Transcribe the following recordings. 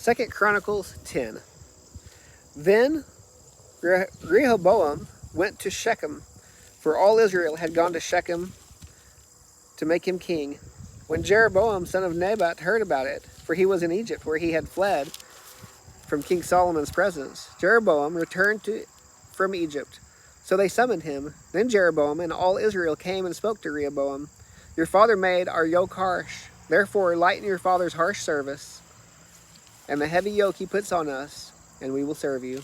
2 Chronicles 10. Then Rehoboam went to Shechem, for all Israel had gone to Shechem to make him king. When Jeroboam son of Nebat heard about it, for he was in Egypt, where he had fled from King Solomon's presence, Jeroboam returned from Egypt. So they summoned him. Then Jeroboam and all Israel came and spoke to Rehoboam. Your father made our yoke harsh. Therefore lighten your father's harsh service and the heavy yoke he puts on us, and we will serve you.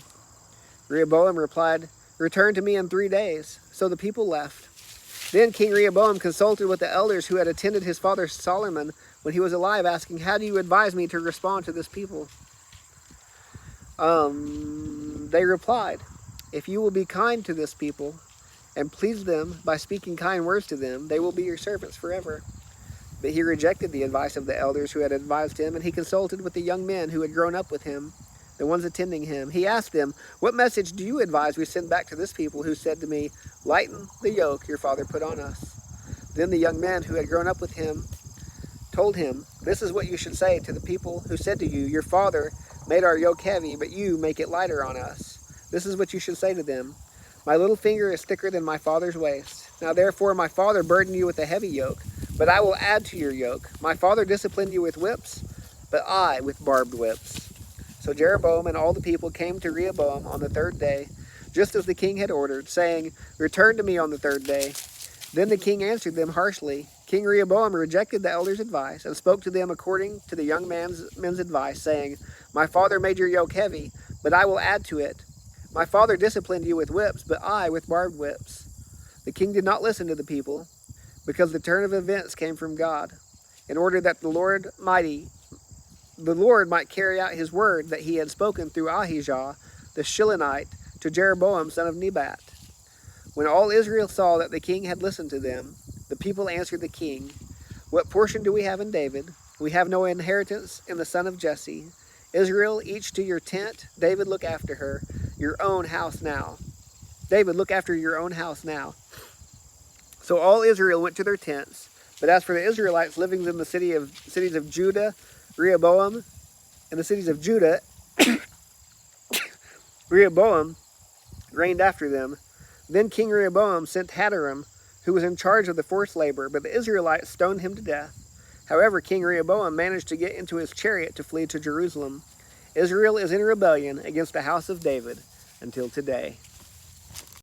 Rehoboam replied, Return to me in 3 days. So the people left. Then King Rehoboam consulted with the elders who had attended his father Solomon when he was alive, asking, How do you advise me to respond to this people? They replied, If you will be kind to this people and please them by speaking kind words to them, they will be your servants forever. But he rejected the advice of the elders who had advised him, and he consulted with the young men who had grown up with him, the ones attending him. He asked them, What message do you advise we send back to this people who said to me, Lighten the yoke your father put on us? Then the young men who had grown up with him told him, This is what you should say to the people who said to you, Your father made our yoke heavy, but you make it lighter on us. This is what you should say to them. My little finger is thicker than my father's waist. Now therefore my father burdened you with a heavy yoke, but I will add to your yoke. My father disciplined you with whips, but I with barbed whips. So Jeroboam and all the people came to Rehoboam on the 3rd day, just as the king had ordered, saying, Return to me on the 3rd day. Then the king answered them harshly. King Rehoboam rejected the elders' advice and spoke to them according to the young men's advice, saying, My father made your yoke heavy, but I will add to it. My father disciplined you with whips, but I with barbed whips. The king did not listen to the people, because the turn of events came from God, in order that the Lord might carry out his word that he had spoken through Ahijah the Shilonite to Jeroboam son of Nebat. When all Israel saw that the king had listened to them, the people answered the king, What portion do we have in David? We have no inheritance in the son of Jesse. Israel, each to your tent. David, look after her, your own house now. David, look after your own house now. So all Israel went to their tents. But as for the Israelites living in the cities of Judah, Rehoboam, and the cities of Judah, Rehoboam reigned after them. Then King Rehoboam sent Hadaram, who was in charge of the forced labor, but the Israelites stoned him to death. However, King Rehoboam managed to get into his chariot to flee to Jerusalem. Israel is in rebellion against the house of David until today.